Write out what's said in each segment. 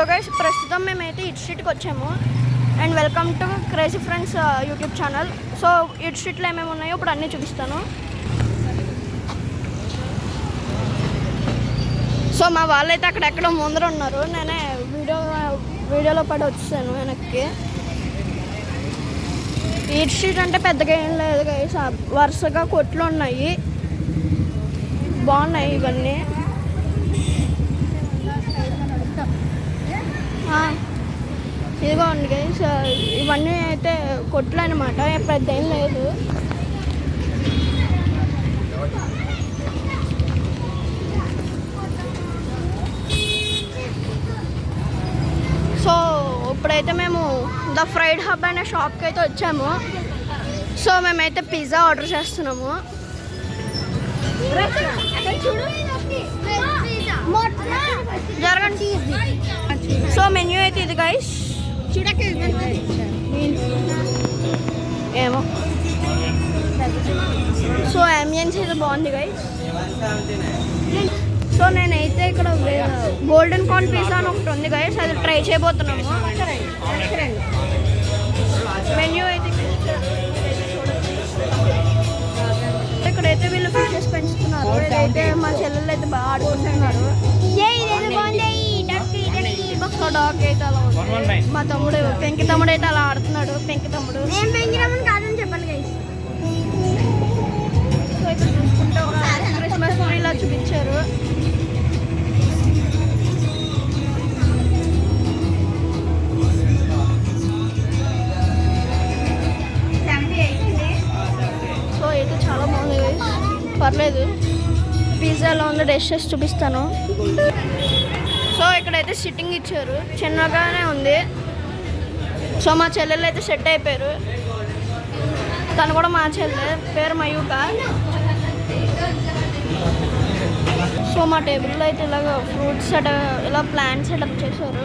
Guys ప్రస్తుతం మేమైతే it స్ట్రీట్కి వచ్చాము and welcome to crazy friends YouTube channel. So it స్ట్రీట్లో ఏమేమి ఉన్నాయో ఇప్పుడు అన్నీ చూపిస్తాను. సో మా వాళ్ళైతే అక్కడెక్కడో ముందర ఉన్నారు. నేనే వీడియోలో పడి వచ్చాను వెనక్కి. ఇట్ స్ట్రీట్ అంటే పెద్దగా ఏం లేదు గైస్, వరుసగా కొట్లు ఉన్నాయి, బాగున్నాయి ఇవన్నీ. ఇదిగోండి గైస్, ఇవన్నీ అయితే కొట్లు అనమాట, పెద్ద ఏం లేదు. సో ఇప్పుడైతే మేము ద ఫ్రైడ్ హబ్ అనే షాప్కి అయితే వచ్చాము. సో మేమైతే పిజ్జా ఆర్డర్ చేస్తున్నాము. జరగండి. సో మెన్యూ అయితే ఇది గైస్, ఏమో. సో అంబియన్స్ అయితే బాగుంది గైస్. సో నేనైతే ఇక్కడ గోల్డెన్ కార్న్ పిజ్జా అని ఒకటి ఉంది గైస్, అది ట్రై చేయబోతున్నాము. మెన్యూ అయితే ఇక్కడైతే వీళ్ళు ఫిషెస్ పెంచుతున్నారు. ఇదైతే మా చెల్లెళ్ళు అయితే బాగా ఆడుకుంటున్నారు. డాగ్ అయితే అలా ఉంది. మా తమ్ముడు పెంకి తమ్ముడు అయితే అలా ఆడుతున్నాడు. పెంకి తమ్ముడు కాదని చెప్పండి గైస్. సో ఇక్కడ చూసుకుంటే ఒక క్రిస్మస్ ట్రీ ఇలా చూపించారు. సో అయితే చాలా బాగుంది గైస్, పర్లేదు. పిజ్జాలో ఉన్న డిషెస్ చూపిస్తాను. సో ఇక్కడైతే సిట్టింగ్ ఇచ్చారు, చిన్నగానే ఉంది. సో మా చెల్లెళ్ళు అయితే సెట్ అయిపోయారు. తను కూడా మా చెల్లె, పేరు మయూక. సో మా టేబుల్లో అయితే ఇలాగ ఫ్రూట్స్ ఇలా ప్లాంట్ సెటప్ చేశారు.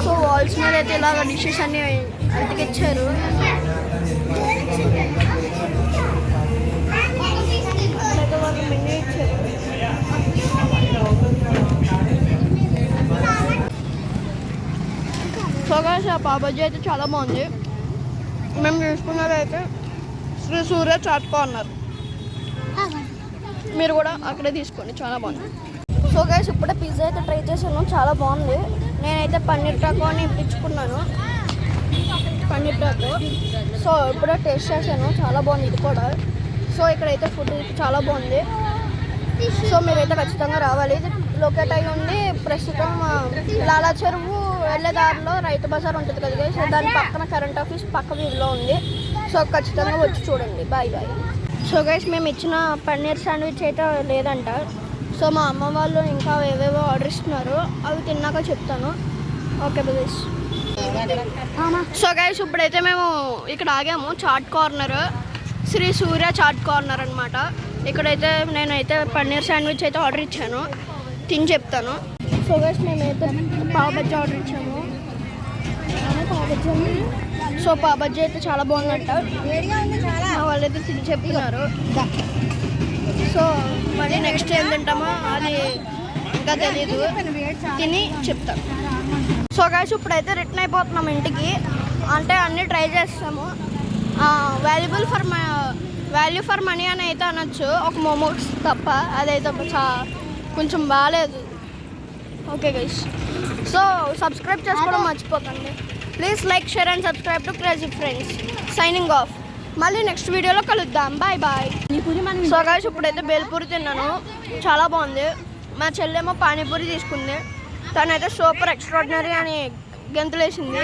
సో వాల్స్ మీద అయితే ఇలాగ డిషెస్ అన్నీ అతికిచ్చారు. సో గాయ్స్ ఆ పావుబజ్జీ అయితే చాలా బాగుంది. మేము చూసుకున్నదైతే శ్రీ సూర్య చాట్ కార్నర్, మీరు కూడా అక్కడే తీసుకోండి, చాలా బాగుంది. సో గాయ్స్ ఇప్పుడే పిజ్జా అయితే ట్రై చేశాను, చాలా బాగుంది. నేనైతే పన్నీర్ టాకో అని ఇప్పించుకున్నాను, పన్నీర్ టాకో. సో ఇప్పుడే టేస్ట్ చేశాను, చాలా బాగుంది ఇది కూడా. సో ఇక్కడైతే ఫుడ్ చాలా బాగుంది. సో మీరైతే ఖచ్చితంగా రావాలి. ఇది లొకేట్ అయ్యి ఉంది ప్రస్తుతం లాలా చెరువు వెళ్ళే దారిలో రైతు బజార్ ఉంటుంది కదా. సో దాని పక్కన కరెంట్ ఆఫీస్ పక్క వీధిలో ఉంది. సో ఖచ్చితంగా వచ్చి చూడండి. Bye bye. సో గైస్ మేము ఇచ్చిన పన్నీర్ శాండ్విచ్ అయితే లేదంట. సో మా అమ్మ వాళ్ళు ఇంకా ఏవేవో ఆర్డర్ ఇస్తున్నారు, అవి తిన్నాక చెప్తాను. Okay base. సో గైస్ ఇప్పుడైతే మేము ఇక్కడ ఆగాము, చాట్ కార్నర్, శ్రీ సూర్య చాట్ కార్నర్ అనమాట. ఇక్కడైతే నేనైతే పన్నీర్ శాండ్విచ్ అయితే ఆర్డర్ ఇచ్చాను, తిని చెప్తాను. సో గైస్ మేమైతే పావుబజ్జీ ఆర్డర్ ఇచ్చాము. సో పావుబజ్జీ అయితే చాలా బాగుందంట, మా వాళ్ళైతే తిని చెప్తున్నారు. సో మళ్ళీ నెక్స్ట్ ఏం తింటామో అది ఇంకా తెలీదు, తిని చెప్తాను. సో గైస్ ఇప్పుడైతే రిటర్న్ అయిపోతున్నాం ఇంటికి. అంటే అన్నీ ట్రై చేస్తాము. వాల్యూ ఫర్ మనీ అని అయితే అనొచ్చు, ఒక మోమోస్ తప్ప. అదైతే కొంచెం బాగాలేదు. ఓకే గైస్, సో సబ్స్క్రైబ్ చేసుకోవడం మర్చిపోకండి. Please like, share and subscribe to crazy friends. Signing off. మళ్ళీ నెక్స్ట్ వీడియోలో కలుద్దాం. Bye bye. సో గైస్ ఇప్పుడైతే బేల్పూరి తిన్నాను, చాలా బాగుంది. మా చెల్లెమో పానీపూరి తీసుకుంది, తనైతే సూపర్ ఎక్స్ట్రాడినరీ అని గెంతులేసింది.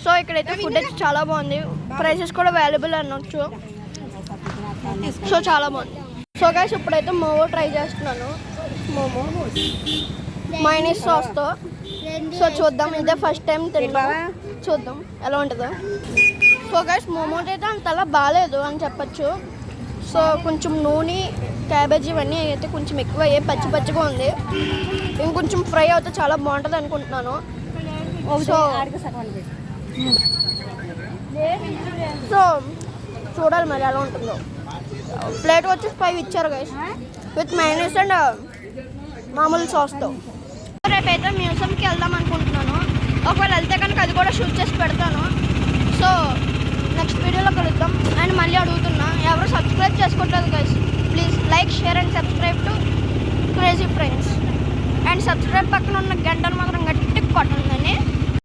సో ఇక్కడైతే ఫుడ్ అయితే చాలా బాగుంది, ప్రైసెస్ కూడా వాల్యుబుల్ అనొచ్చు. సో చాలా బాగుంది. సో గైస్ ఇప్పుడైతే మోమో ట్రై చేస్తున్నాను, మోమో మైనస్ సాస్తో. సో చూద్దాం, ఇదే ఫస్ట్ టైం తింటా, చూద్దాం ఎలా ఉంటుందో. సో గైస్ మోమోస్ అయితే అంతలా బాగాలేదు అని చెప్పచ్చు. సో కొంచెం నూనె, క్యాబేజీ ఇవన్నీ అయితే కొంచెం ఎక్కువ అయ్యే, పచ్చి పచ్చిగా ఉంది. ఇంకొంచెం ఫ్రై అవుతే చాలా బాగుంటుంది అనుకుంటున్నాను. సో సో చూడాలి మరి ఎలా ఉంటుందో. ప్లేట్ వచ్చేసి 5 ఇచ్చారు గైస్ విత్ మైనస్ అండ్ మామూలు సాస్తో. రేపైతే మ్యూజియంకి వెళ్దాం అనుకుంటున్నాను. ఒకవేళ వెళ్తే కనుక అది కూడా షూట్ చేసి పెడతాను. సో